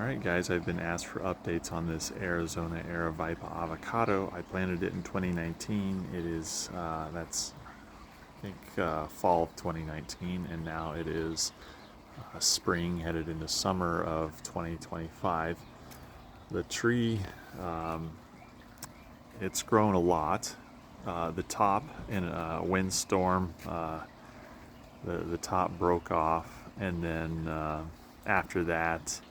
Alright guys, I've been asked for updates on this Arizona Aravaipa Avocado. I planted it in 2019. It is, that's I think fall of 2019, and now it is spring headed into summer of 2025. The tree, it's grown a lot. The top in a windstorm, the top broke off, and then after that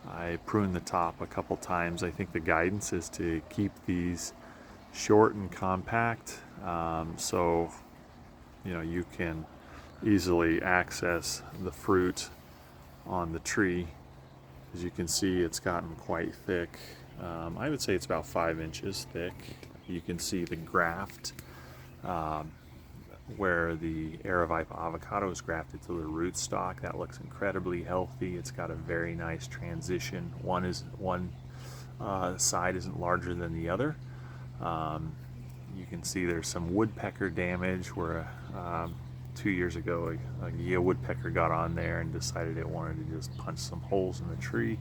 I pruned the top a couple times. I think the guidance is to keep these short and compact, so you can easily access the fruit on the tree. As you can see, it's gotten quite thick. I would say it's about 5 inches thick. You can see the graft where the Aravaipa avocado is grafted to the rootstock. That looks incredibly healthy. It's got a very nice transition. One side isn't larger than the other. You can see there's some woodpecker damage where 2 years ago a woodpecker got on there and decided it wanted to just punch some holes in the tree.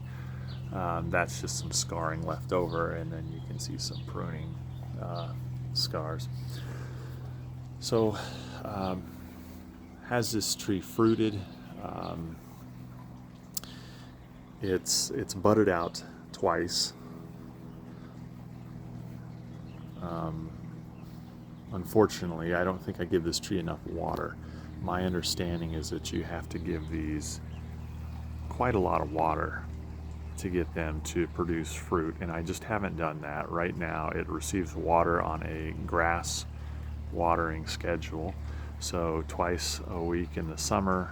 That's just some scarring left over, and then you can see some pruning scars. So has this tree fruited? It's budded out twice. Unfortunately, I don't think I give this tree enough water. My understanding is that you have to give these quite a lot of water to get them to produce fruit, and I just haven't done that. Right now it receives water on a grass watering schedule, so twice a week in the summer,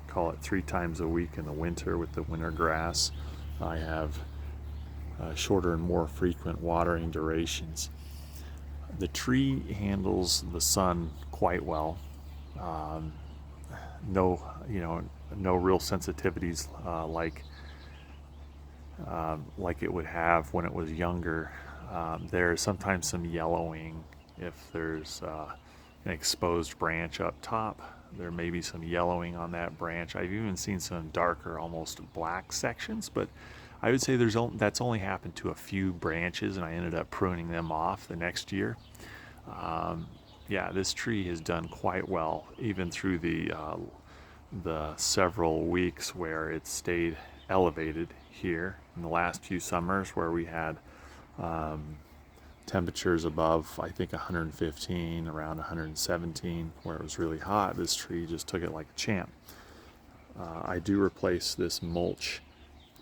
call it 3 times a week in the winter with the winter grass. I have shorter and more frequent watering durations. The tree handles the sun quite well. No real sensitivities like it would have when it was younger. There's sometimes some yellowing if there's an exposed branch up top. There may be some yellowing on that branch. I've even seen some darker, almost black sections, but I would say that's only happened to a few branches, and I ended up pruning them off the next year. Yeah, this tree has done quite well, even through the several weeks where it stayed elevated here in the last few summers, where we had temperatures above, I think, 115, around 117, where it was really hot. This tree just took it like a champ. I do replace this mulch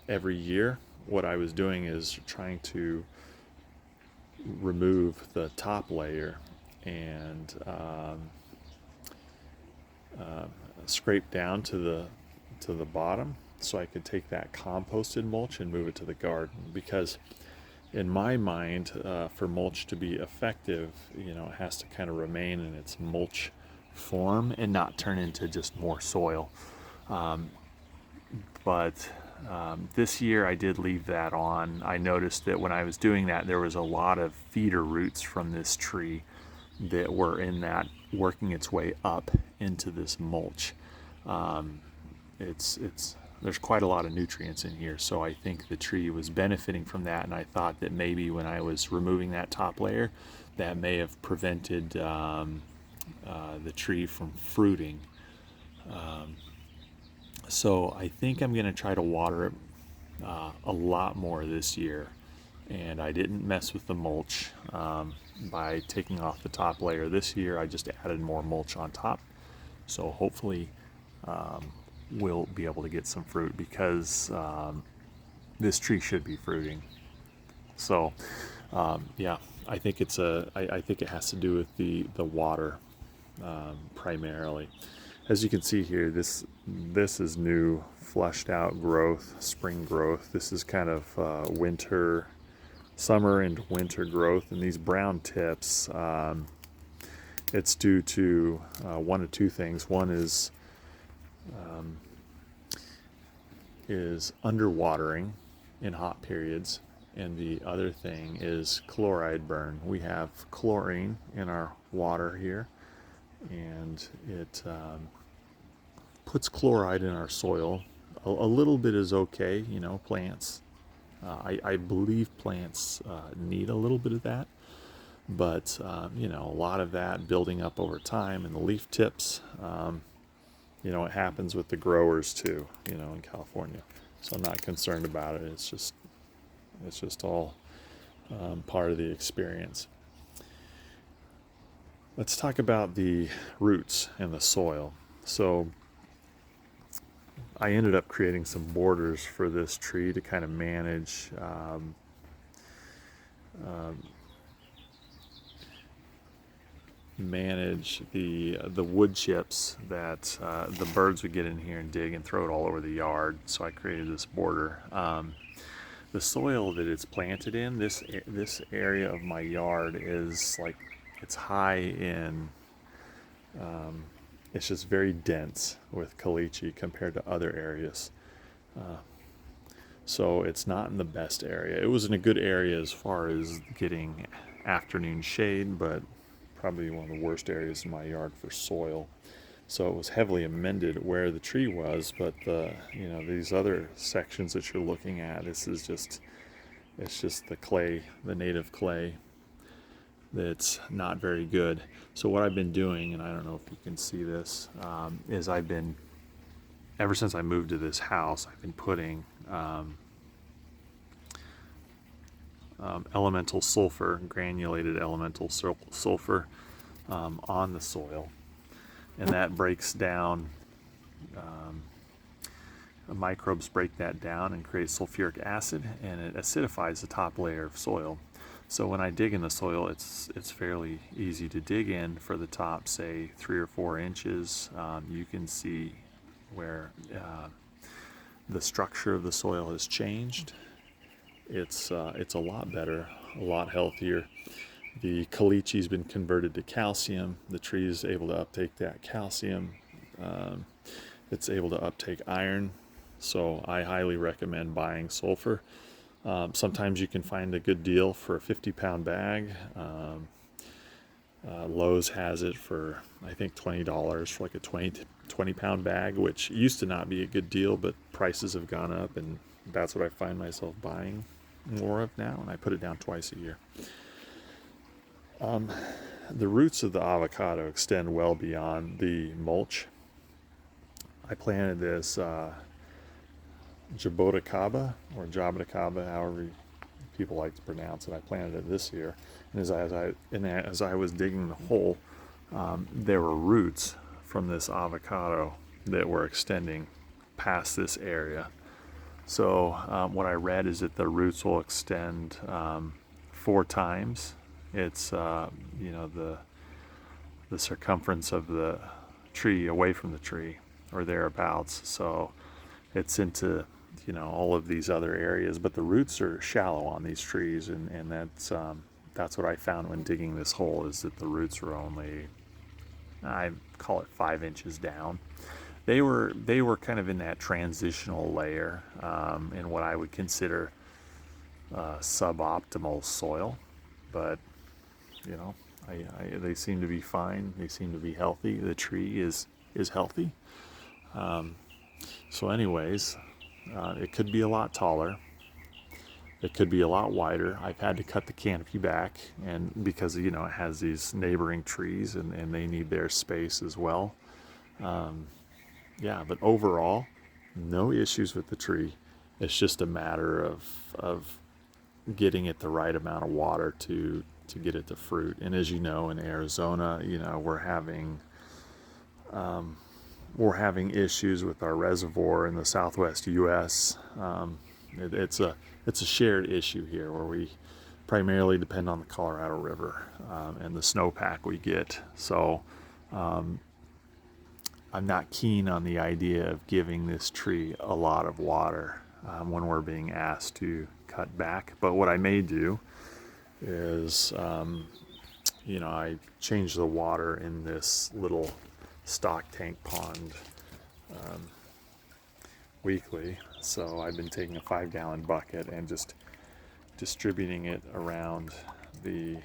every year. What I was doing is trying to remove the top layer and scrape down to the bottom, so I could take that composted mulch and move it to the garden. Because in my mind, for mulch to be effective, it has to kind of remain in its mulch form and not turn into just more soil. But this year I did leave that on. I noticed that when I was doing that, there was a lot of feeder roots from this tree that were in that, working its way up into this mulch. There's quite a lot of nutrients in here, so I think the tree was benefiting from that, and I thought that maybe when I was removing that top layer, that may have prevented the tree from fruiting. So I think I'm going to try to water it a lot more this year, and I didn't mess with the mulch by taking off the top layer. This year I just added more mulch on top, so hopefully we'll be able to get some fruit, because this tree should be fruiting. So yeah, I think I think it has to do with the water primarily. As you can see here, this is new, fleshed out growth, spring growth. This is kind of summer and winter growth, and these brown tips, it's due to one of two things. One is underwatering in hot periods, and the other thing is chloride burn. We have chlorine in our water here, and it puts chloride in our soil. a little bit is okay. Plants. I believe plants need a little bit of that, but a lot of that building up over time in the leaf tips. It happens with the growers too. In California, so I'm not concerned about it. It's just all part of the experience. Let's talk about the roots and the soil. So I ended up creating some borders for this tree to kind of manage the wood chips that the birds would get in here and dig and throw it all over the yard. So I created this border. The soil that it's planted in, this area of my yard is like, it's high in, it's just very dense with caliche compared to other areas. So it's not in the best area. It was in a good area as far as getting afternoon shade, but probably one of the worst areas in my yard for soil. So it was heavily amended where the tree was, but these other sections that you're looking at, it's just the clay, the native clay, that's not very good. So what I've been doing, and I don't know if you can see this, is ever since I moved to this house, I've been putting elemental sulfur, granulated elemental sulfur on the soil, and that breaks down, microbes break that down and create sulfuric acid, and it acidifies the top layer of soil. So when I dig in the soil, it's fairly easy to dig in for the top, say 3 or 4 inches. You can see where the structure of the soil has changed. It's a lot better, a lot healthier. The caliche's been converted to calcium. The tree is able to uptake that calcium. It's able to uptake iron. So I highly recommend buying sulfur. Sometimes you can find a good deal for a 50-pound bag. Lowe's has it for, I think, $20 for like a 20-pound bag, which used to not be a good deal, but prices have gone up, and that's what I find myself buying more of now, and I put it down twice a year. The roots of the avocado extend well beyond the mulch. I planted this jaboticaba, or jaboticaba, however people like to pronounce it. I planted it this year, and as I was digging the hole, there were roots from this avocado that were extending past this area. So what I read is that the roots will extend 4 times. It's the circumference of the tree away from the tree, or thereabouts. So it's into all of these other areas, but the roots are shallow on these trees, and that's what I found when digging this hole, is that the roots were only, I call it 5 inches down. They were kind of in that transitional layer, in what I would consider suboptimal soil, but they seem to be fine. They seem to be healthy. The tree is healthy. So anyways, it could be a lot taller. It could be a lot wider. I've had to cut the canopy back, and because it has these neighboring trees, and they need their space as well. But overall, no issues with the tree. It's just a matter of getting it the right amount of water to get it to fruit. And as you know, in Arizona, we're having issues with our reservoir in the southwest U.S. It's a shared issue here, where we primarily depend on the Colorado River and the snowpack we get. So I'm not keen on the idea of giving this tree a lot of water when we're being asked to cut back. But what I may do is, I change the water in this little stock tank pond weekly. So I've been taking a 5-gallon bucket and just distributing it around the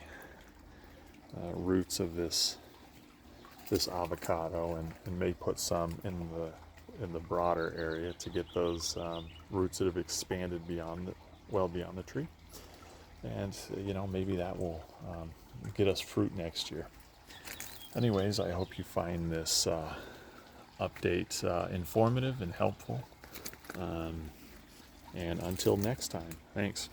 roots of this avocado, and may put some in the broader area to get those roots that have expanded well beyond the tree. And maybe that will get us fruit next year. Anyways, I hope you find this update informative and helpful. And until next time, thanks.